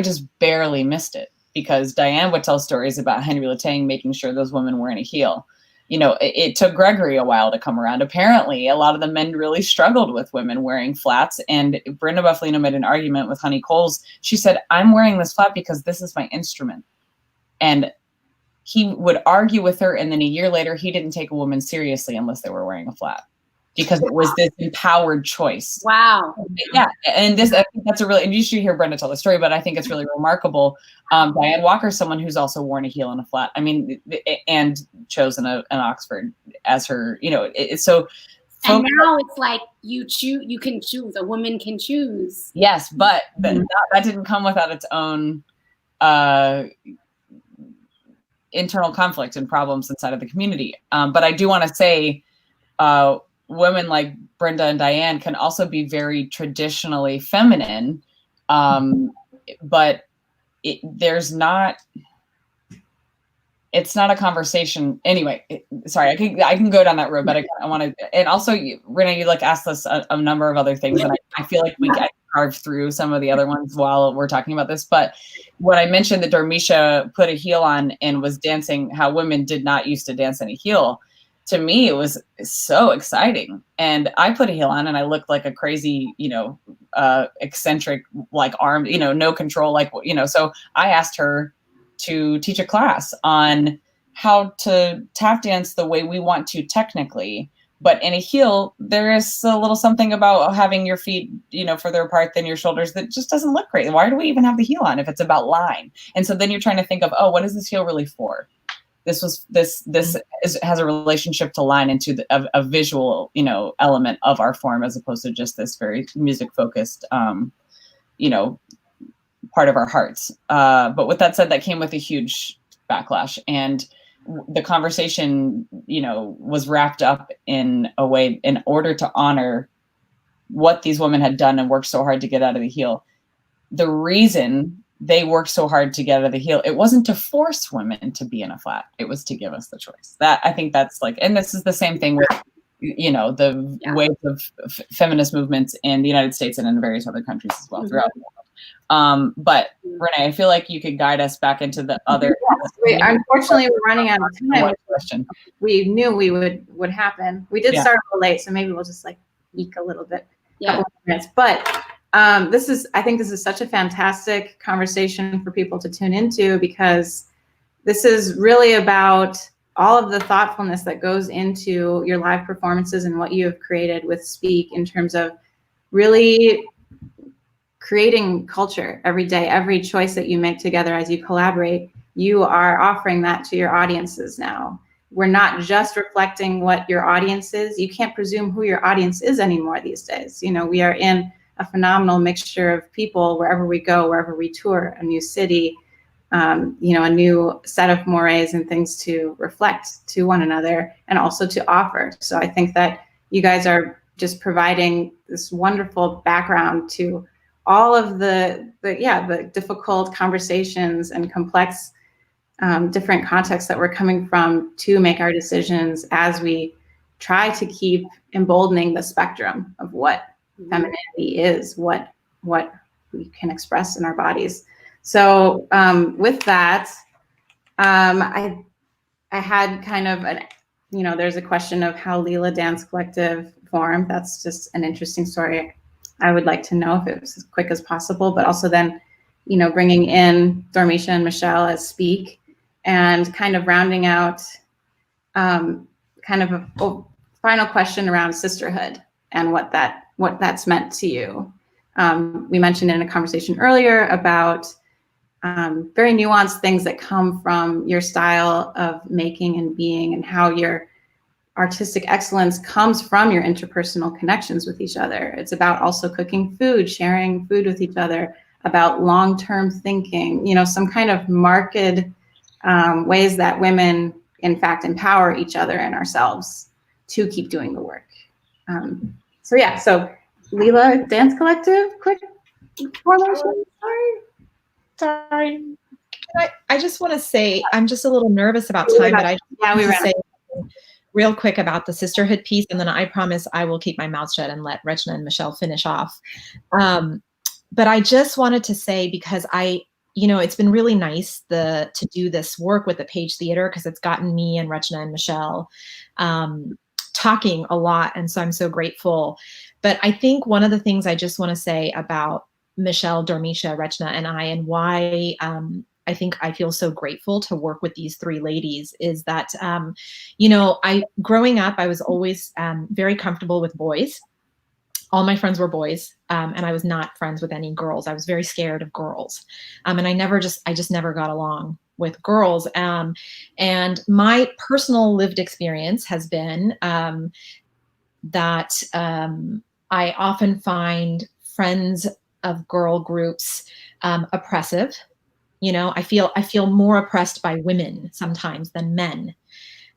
just barely missed it, because Diane would tell stories about Henry Latang making sure those women were in a heel. It took Gregory a while to come around. Apparently, a lot of the men really struggled with women wearing flats. And Brenda Buffalino made an argument with Honey Coles. She said, I'm wearing this flat because this is my instrument. And he would argue with her. And then a year later, he didn't take a woman seriously unless they were wearing a flat, because it was this empowered choice. Wow. Yeah. And I think that's and you should hear Brenda tell the story, but I think it's really remarkable. Diane Walker is someone who's also worn a heel and a flat. I mean, and chosen an Oxford as her, so. And now it's like you can choose, a woman can choose. Yes, but that didn't come without its own internal conflict and problems inside of the community. But I do want to say, women like Brenda and Diane can also be very traditionally feminine, but it's not a conversation. Anyway, sorry, I can go down that road, but I want to, and also Renee, you asked us a number of other things, and I feel like we can carve through some of the other ones while we're talking about this. But when I mentioned that Dormisha put a heel on and was dancing how women did not used to dance in a heel, to me, it was so exciting. And I put a heel on and I looked like a crazy, eccentric, arm, no control, so I asked her to teach a class on how to tap dance the way we want to technically. But in a heel, there is a little something about having your feet, further apart than your shoulders that just doesn't look great. Why do we even have the heel on if it's about line? And so then you're trying to think of, what is this heel really for? This has a relationship to line into a visual, element of our form, as opposed to just this very music focused, part of our hearts. But with that said, that came with a huge backlash, and the conversation, was wrapped up in a way in order to honor what these women had done and worked so hard to get out of the heel. The reason they worked so hard together to heal. It wasn't to force women to be in a flat. It was to give us the choice. I think that's like, and this is the same thing with, the waves of feminist movements in the United States and in various other countries as well throughout the world. But Renee, I feel like you could guide us back into the other. Yes, unfortunately, we're running out of time. Question. We knew would happen. We did start a little late, so maybe we'll just like eke a little bit, couple of minutes. But I think this is such a fantastic conversation for people to tune into, because this is really about all of the thoughtfulness that goes into your live performances and what you have created with Speak, in terms of really creating culture every day. Every choice that you make together as you collaborate, you are offering that to your audiences now. We're not just reflecting what your audience is. You can't presume who your audience is anymore these days. We are in a phenomenal mixture of people wherever we go, wherever we tour, a new city, a new set of mores and things to reflect to one another and also to offer. So I think that you guys are just providing this wonderful background to all of the difficult conversations and complex different contexts that we're coming from to make our decisions as we try to keep emboldening the spectrum of what femininity is, what we can express in our bodies. So with that, I had kind of there's a question of how Leela Dance Collective formed. That's just an interesting story. I would like to know if it was as quick as possible, but also then, bringing in Dormisha and Michelle as Speak, and kind of rounding out kind of a final question around sisterhood and what that's meant to you. We mentioned in a conversation earlier about very nuanced things that come from your style of making and being, and how your artistic excellence comes from your interpersonal connections with each other. It's about also cooking food, sharing food with each other, about long-term thinking, some kind of marked ways that women, in fact, empower each other and ourselves to keep doing the work. So Leela Dance Collective, quick formation. Sorry. I just want to say, I'm just a little nervous about time, but I just want to say real quick about the sisterhood piece, and then I promise I will keep my mouth shut and let Rechna and Michelle finish off. But I just wanted to say, because it's been really nice to do this work with the Page Theater, because it's gotten me and Rechna and Michelle talking a lot, and so I'm so grateful. But I think one of the things I just want to say about Michelle, Dormisha, Rechna, and I, and why I think I feel so grateful to work with these three ladies, is that, growing up, I was always very comfortable with boys. All my friends were boys, and I was not friends with any girls. I was very scared of girls. And I just never got along with girls. And my personal lived experience has been that I often find friends of girl groups oppressive. I feel more oppressed by women sometimes than men,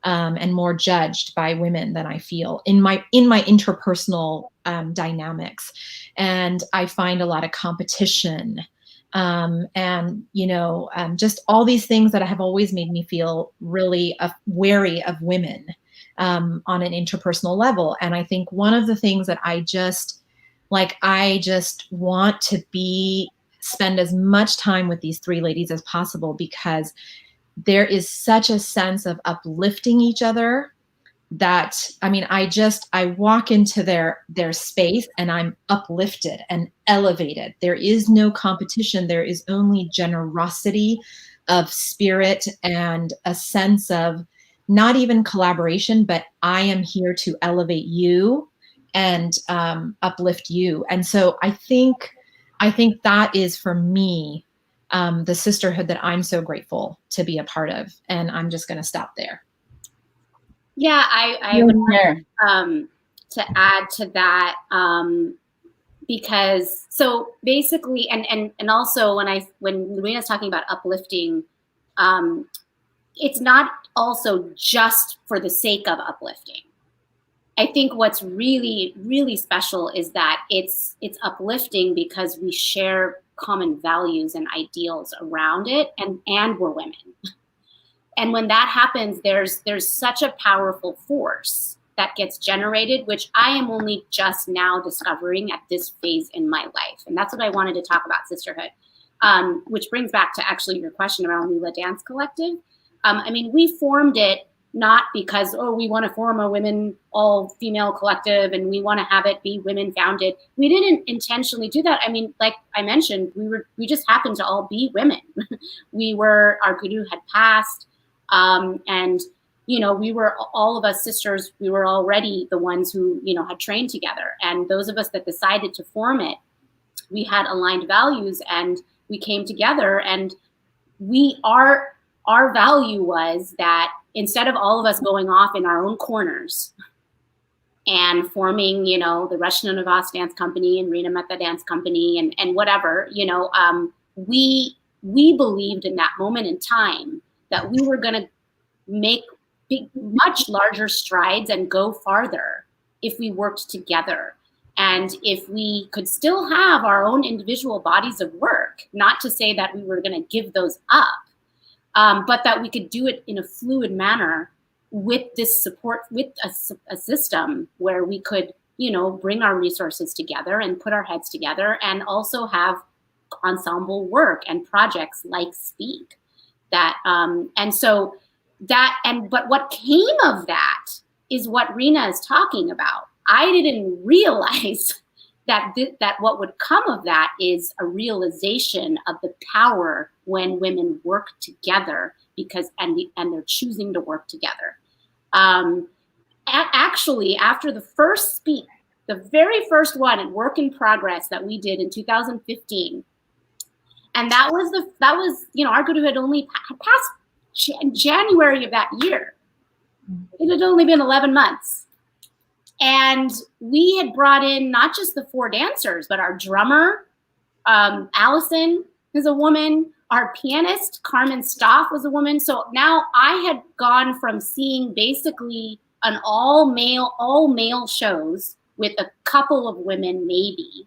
and more judged by women than I feel in my interpersonal dynamics. And I find a lot of competition, and just all these things that have always made me feel really wary of women on an interpersonal level. And I think one of the things that I just want to spend as much time with these three ladies as possible, because there is such a sense of uplifting each other that, I walk into their space and I'm uplifted and elevated. There is no competition. There is only generosity of spirit and a sense of not even collaboration, but I am here to elevate you and uplift you. And so I think that is, for me, the sisterhood that I'm so grateful to be a part of. And I'm just going to stop there. Yeah, I would like to add to that, because so basically, and also when Rena's talking about uplifting, it's not also just for the sake of uplifting. I think what's really, really special is that it's uplifting because we share common values and ideals around it, and we're women. And when that happens, there's such a powerful force that gets generated, which I am only just now discovering at this phase in my life. And that's what I wanted to talk about, sisterhood, which brings back to actually your question around Lula Dance Collective. I mean, we formed it not because, we want to form a women all-female collective and we want to have it be women-founded. We didn't intentionally do that. I mean, like I mentioned, we just happened to all be women. Our guru had passed, and we were, all of us sisters, we were already the ones who, had trained together. And those of us that decided to form it, we had aligned values and we came together, and our value was that instead of all of us going off in our own corners and forming, the Russian Navas Dance Company and Rina Mehta Dance Company and whatever, we believed in that moment in time that we were going to make much larger strides and go farther if we worked together. And if we could still have our own individual bodies of work, not to say that we were going to give those up, but that we could do it in a fluid manner with this support, with a system where we could, bring our resources together and put our heads together and also have ensemble work and projects like Speak. But what came of that is what Rina is talking about. I didn't realize that what would come of that is a realization of the power when women work together and they're choosing to work together. Actually, after the first Speak, the very first one in Work in Progress that we did in 2015, and that was our guru had only passed in January of that year. It had only been 11 months. And we had brought in not just the 4 dancers, but our drummer, Allison, is a woman. Our pianist, Carmen Stoff, was a woman. So now I had gone from seeing basically an all male shows with a couple of women maybe,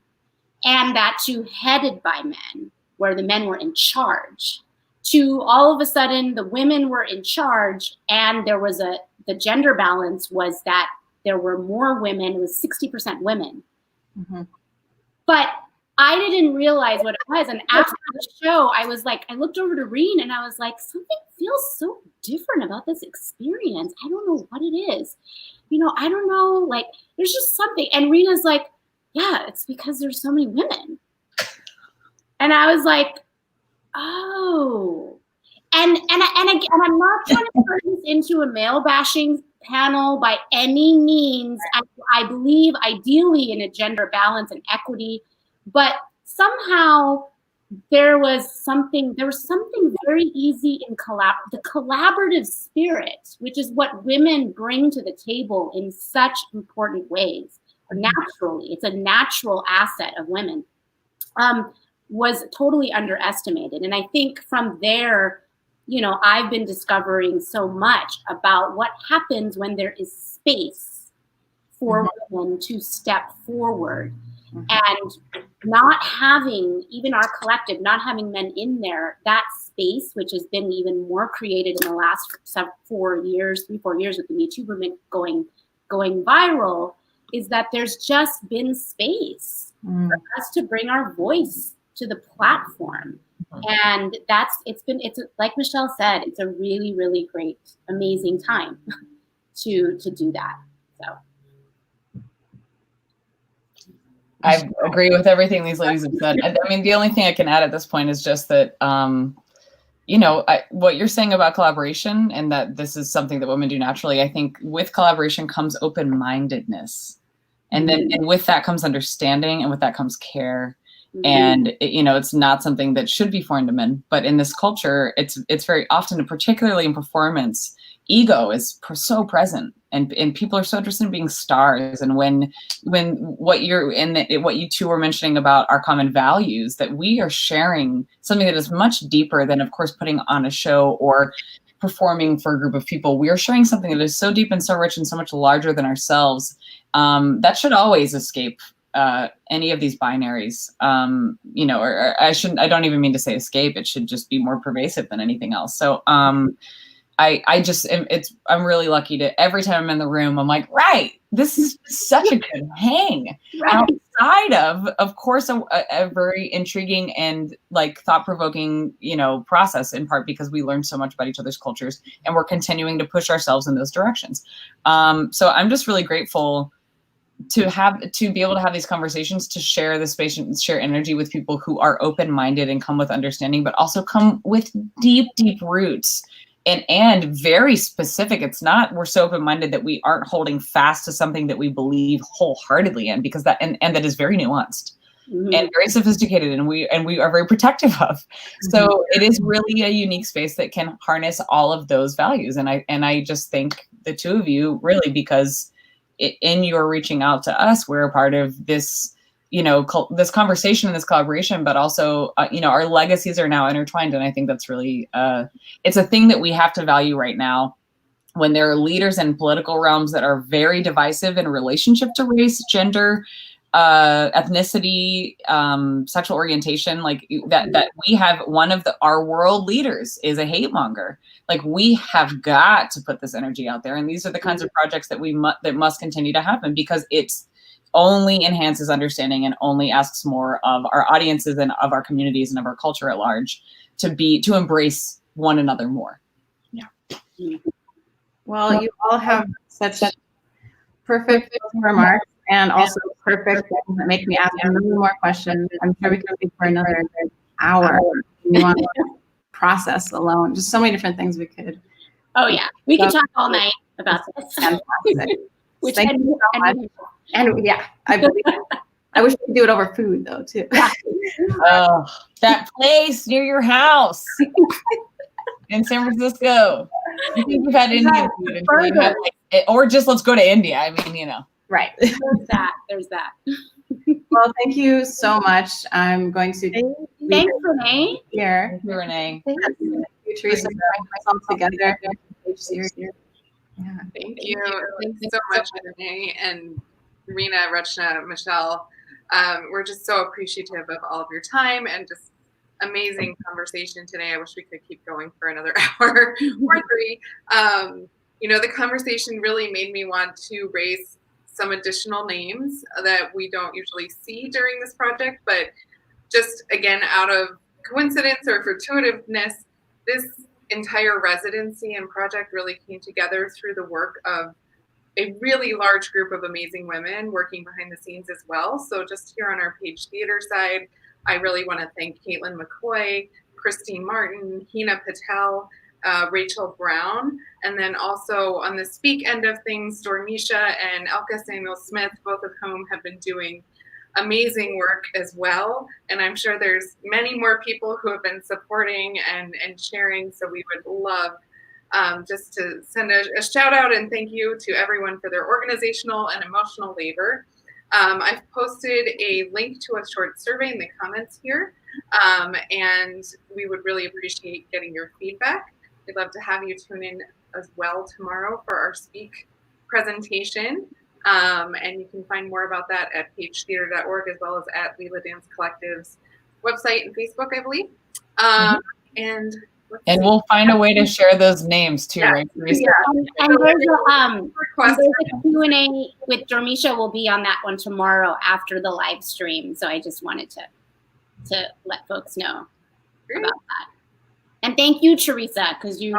and that to headed by men, where the men were in charge, to all of a sudden the women were in charge, and there was the gender balance was that there were more women. It was 60% women. Mm-hmm. But I didn't realize what it was. And after the show, I looked over to Reen and I was like, something feels so different about this experience. I don't know what it is. I don't know, there's just something. And Reena's like, yeah, it's because there's so many women. And I was like, oh. And I'm not trying to turn this into a male bashing panel by any means. I believe ideally in a gender balance and equity, but somehow there was something very easy in the collaborative spirit, which is what women bring to the table in such important ways. Naturally, it's a natural asset of women, was totally underestimated. And I think from there, I've been discovering so much about what happens when there is space for women to step forward, and not having, even our collective, not having men in there, that space, which has been even more created in the last 3-4 years with the Me Too movement going viral, is that there's just been space for us to bring our voice to the platform. And it's like Michelle said, it's a really, really great, amazing time to do that. So I agree with everything these ladies have said. I mean, the only thing I can add at this point is just that, what you're saying about collaboration and that this is something that women do naturally. I think with collaboration comes open-mindedness, and then and with that comes understanding, and with that comes care. And it's not something that should be foreign to men, but in this culture, it's very often, particularly in performance, ego is so present, and people are so interested in being stars. And when what you two were mentioning about our common values, that we are sharing something that is much deeper than, of course, putting on a show or performing for a group of people. We are sharing something that is so deep and so rich and so much larger than ourselves. That should always escape any of these binaries, or I don't even mean to say escape. It should just be more pervasive than anything else. So I'm really lucky to, every time I'm in the room, I'm like, right, this is such a good hang. Right. Outside of course, a very intriguing and like thought-provoking, process, in part because we learned so much about each other's cultures and we're continuing to push ourselves in those directions. So I'm just really grateful to be able to have these conversations, to share the space and share energy with people who are open-minded and come with understanding, but also come with deep roots and very specific. It's not, we're so open-minded that we aren't holding fast to something that we believe wholeheartedly in, because that, and that is very nuanced and very sophisticated, and we are very protective of. So it is really a unique space that can harness all of those values. And I just thank the two of you, really, because in your reaching out to us, we're a part of this, this conversation and this collaboration, but also, our legacies are now intertwined. And I think that's really, it's a thing that we have to value right now, when there are leaders in political realms that are very divisive in relationship to race, gender, ethnicity, sexual orientation, like that we have one of our world leaders is a hate monger. Like, we have got to put this energy out there. And these are the kinds of projects that that must continue to happen, because it's only enhances understanding and only asks more of our audiences and of our communities and of our culture at large to embrace one another more. Yeah. Well, you all have such perfect remarks, and also perfect things that make me ask a million more questions. I'm sure we could speak for another hour. You want to process alone, just so many different things we could. Oh yeah, we could talk all night about this. Fantastic. Which Thank you so much. And yeah, I believe it. I wish we could do it over food though too. Oh, that place near your house in San Francisco. I think we've had Indian food until you have, or just let's go to India. I mean, Right. There's that. Well, thank you so much. I'm going to Thanks, Renee. here. Thank you, Renee. Thank you, Teresa, for bringing myself together. Yeah. Thank you. Thanks so much, Renee and Rena, Rachna, Michelle. We're just so appreciative of all of your time and just amazing conversation today. I wish we could keep going for another hour or three. The conversation really made me want to raise some additional names that we don't usually see during this project, but just again, out of coincidence or fortuitiveness, this entire residency and project really came together through the work of a really large group of amazing women working behind the scenes as well. So just here on our Page Theater side, I really want to thank Caitlin McCoy, Christine Martin, Hina Patel, Rachel Brown, and then also on the speak end of things, Dormisha and Elka Samuel-Smith, both of whom have been doing amazing work as well. And I'm sure there's many more people who have been supporting and sharing. So we would love just to send a shout out and thank you to everyone for their organizational and emotional labor. I've posted a link to a short survey in the comments here, and we would really appreciate getting your feedback. We'd love to have you tune in as well tomorrow for our speak presentation. And you can find more about that at pagetheater.org, as well as at Leela Dance Collective's website and Facebook, I believe. And we'll find a way to share those names too, right? Yeah. And there's a Q&A with Dormisha will be on that one tomorrow after the live stream. So I just wanted to let folks know about that. And thank you, Teresa, because you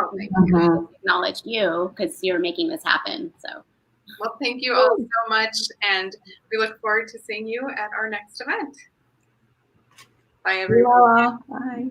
acknowledged you because you're making this happen. So, well, thank you all so much, and we look forward to seeing you at our next event. Bye, everyone. Bye.